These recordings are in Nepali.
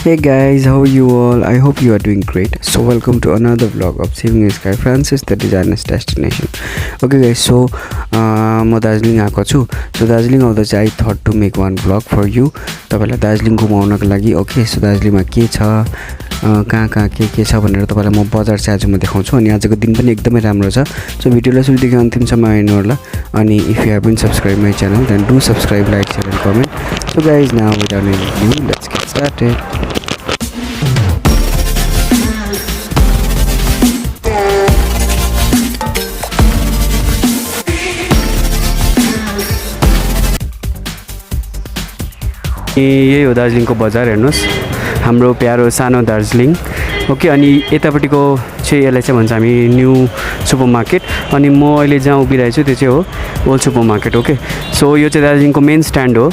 Hey guys, how are you all? I hope you are doing great. So welcome to another vlog of Saving Sky Francis, the designer's destination. Okay guys, so म दार्जिलिङ आएको छु. So दार्जिलिङ आउँदा चाहिँ I thought to make one vlog for you. तपाईलाई दार्जिलिङ घुमाउनको लागि. ओके, सो दार्जिलिङमा के छ, कहाँ के छ भनेर तपाईलाई म बजार चाहिँ आज म देखाउँछु. अनि आजको दिन पनि एकदमै राम्रो छ. सो भिडियोलाई सुरुदेखि अन्तिमसम्म हेर्नु होला. अनि if you haven't subscribed my channel, then do subscribe, like, share and comment. So guys, now without any ado, let's get started. यही हो दार्जिलिङको बजार, हेर्नुस् हाम्रो प्यारो सानो दार्जिलिङ. ओके, अनि यतापट्टिको चाहिँ यसलाई चाहिँ भन्छ हामी न्यू सुपर मार्केट. अनि म अहिले जहाँ उभिरहेको छु त्यो चाहिँ हो old super market. Okay, so यो चाहिँ दार्जिलिङको मेन स्ट्यान्ड हो.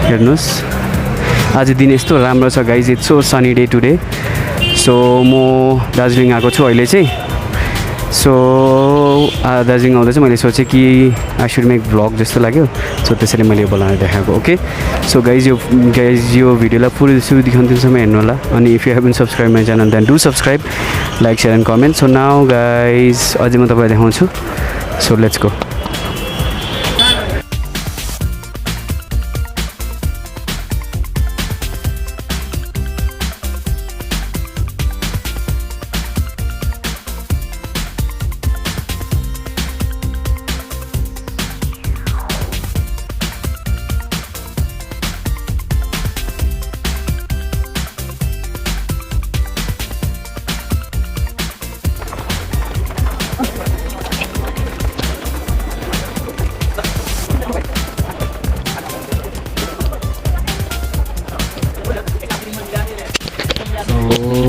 हेर्नुस् आज दिन यस्तो राम्रो छ guys, it's so sunny day today. So म दार्जिलिङ आएको छु अहिले चाहिँ. सो दार्जिलिङ आउँदा चाहिँ मैले सोचेँ कि आई सुड मेक भ्लग जस्तो लाग्यो. सो त्यसैले मैले यो बनाएर देखाएको. ओके, सो गाइज यो भिडियोलाई पुरै सुरुदेखि अन्तिमसम्म हेर्नु होला. अनि if you haven't subscribe my channel then do subscribe, like, share and comment. So now guys अझै म तपाईँलाई देखाउँछु. So let's go.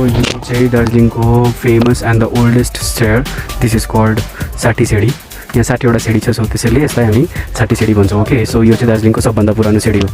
यो चाहिँ दार्जिलिङको famous and the oldest stair. This is called साठी सिडी. यहाँ 60वटा सिडी छ. सो त्यसैले यसलाई हामी साठी सिडी भन्छौँ. ओके, सो यो चाहिँ दार्जिलिङको सबभन्दा पुरानो सिडी हो.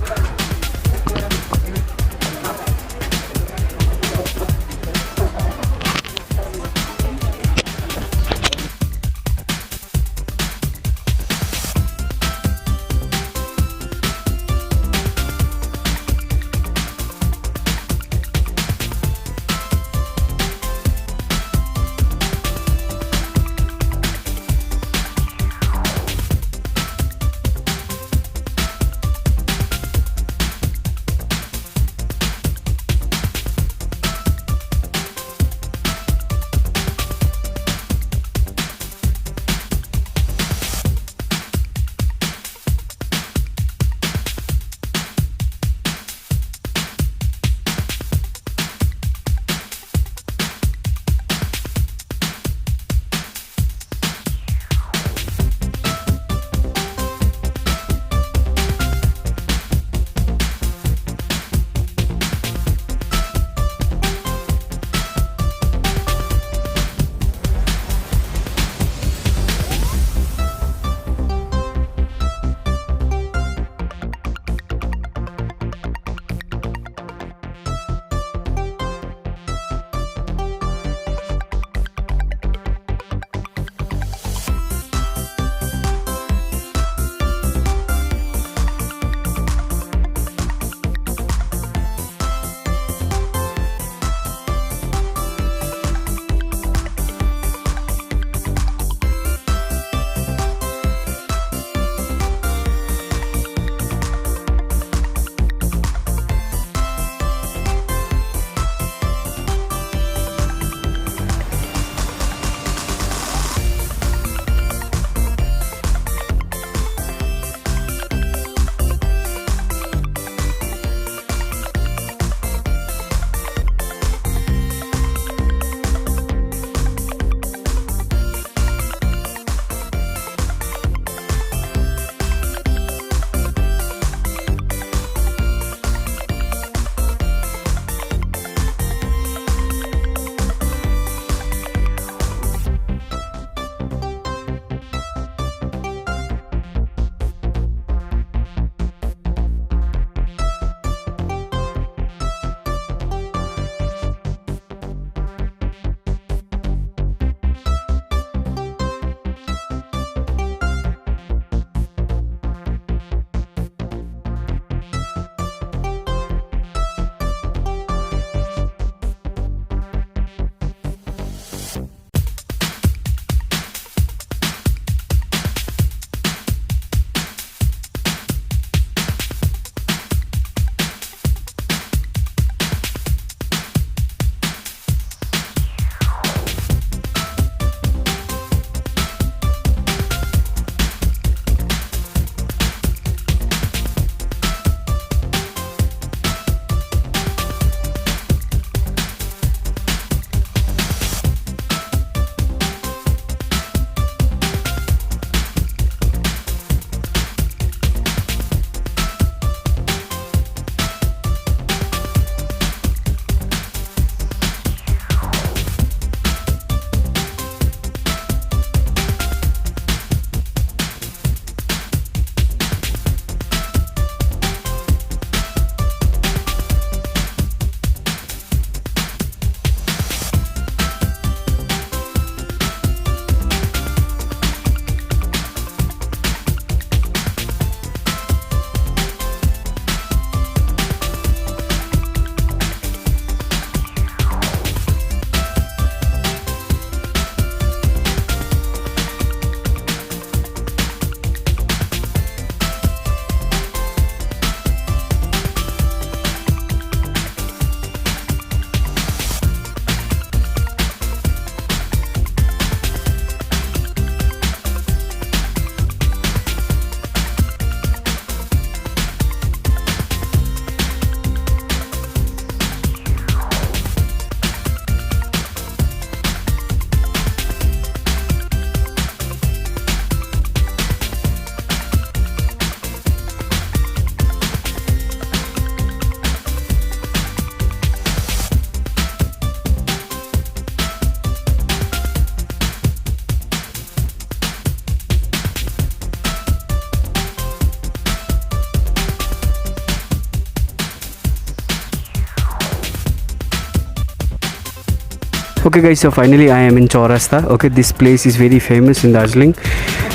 Okay guys, so finally I am in Chaurasta. Okay, this place is very famous in Darjeeling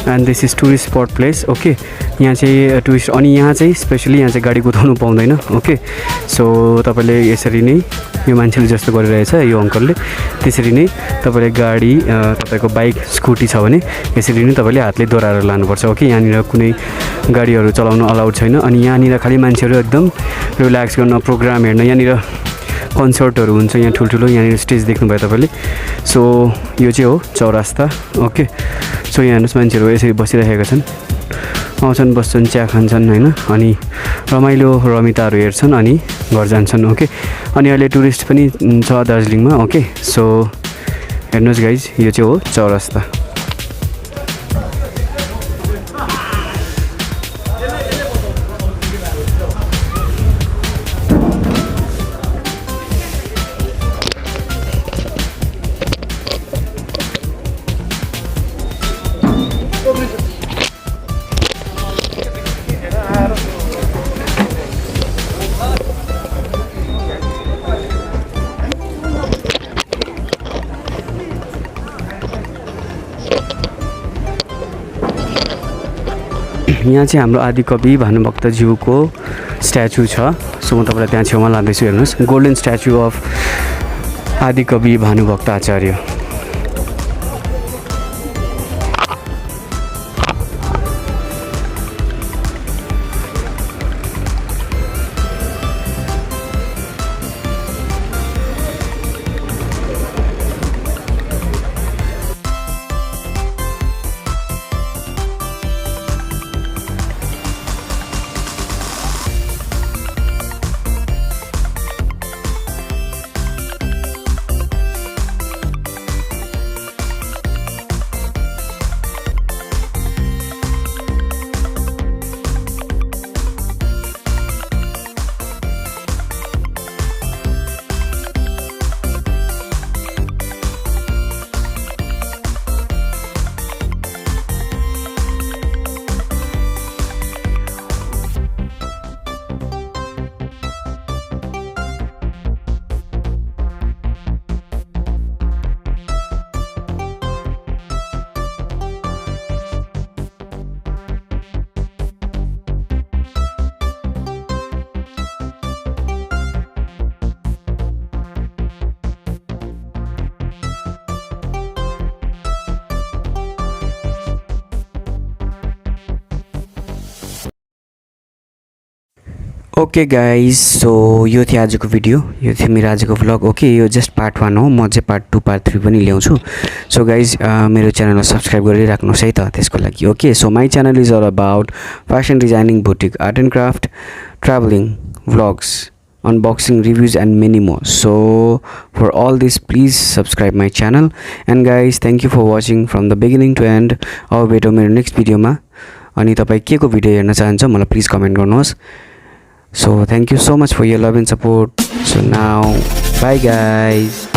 and this is tourist spot place. Okay, यहाँ चाहिँ टुरिस्ट अनि यहाँ चाहिँ स्पेशली यहाँ चाहिँ गाडी कुदाउनु पाउँदैन. ओके, सो तपाईले यसरी नै यो मान्छेले जस्तो गरिरहेछ यो अंकलले त्यसरी नै तपाईले गाडी तपाईको बाइक स्कुटी छ भने यसरी नै तपाईले हातले दोराएर लानुपर्छ. ओके, यहाँनिर कुनै गाडीहरु चलाउन अलाउड छैन अनि यहाँनिर खाली मान्छेहरु एकदम रिल्याक्स गर्न प्रोग्राम हेर्न यहाँनिर कन्सर्टहरु हुन्छ. यहाँ ठुलठुलो यहाँनिर स्टेज देख्नुभयो तपाईले. सो यो चाहिँ हो चौरास्ता. ओके, सो यहाँ हेर्नुस् मान्छेहरु यसरी बसिरहेका छन्, आउँछन् बस्छन् चिया खान्छन् हैन अनि रमाइलो रमिताहरु हेर्छन् अनि घर जान्छन्. ओके, अनि अहिले टुरिस्ट पनि छ दार्जिलिङमा. ओके, सो हेर्नुस् गाइज यो चाहिँ हो चौरास्ता. यहाँ चाहिँ हाम्रो आदिकवि भानुभक्तज्यूको स्ट्याचु छ. सो म तपाईलाई त्यहाँ छेउमा लाँदैछु. हेर्नुस्, गोल्डन स्ट्याचु अफ आदिकवि Bhanubhakta Acharya. Okay guys, so यो थियो आजको भिडियो, यो थियो मेरो आजको भ्लग. ओके, यो जस्ट पार्ट 1 हो, म चाहिँ पार्ट 2 पार्ट 3 पनि ल्याउँछु. सो गाइज मेरो च्यानललाई सब्सक्राइब गरिराख्नुहोस् है त त्यसको लागि. Okay, so my channel is all about fashion designing, boutique, art and craft, travelling, vlogs, unboxing, reviews and many more. So for all this please subscribe my channel. And guys, thank you for watching from the beginning to end. अब भेटौँ मेरो नेक्स्ट भिडियोमा. अनि तपाईँ के को भिडियो हेर्न चाहन्छ मलाई प्लिज कमेन्ट गर्नुहोस्. So thank you so much for your love and support. So now bye guys.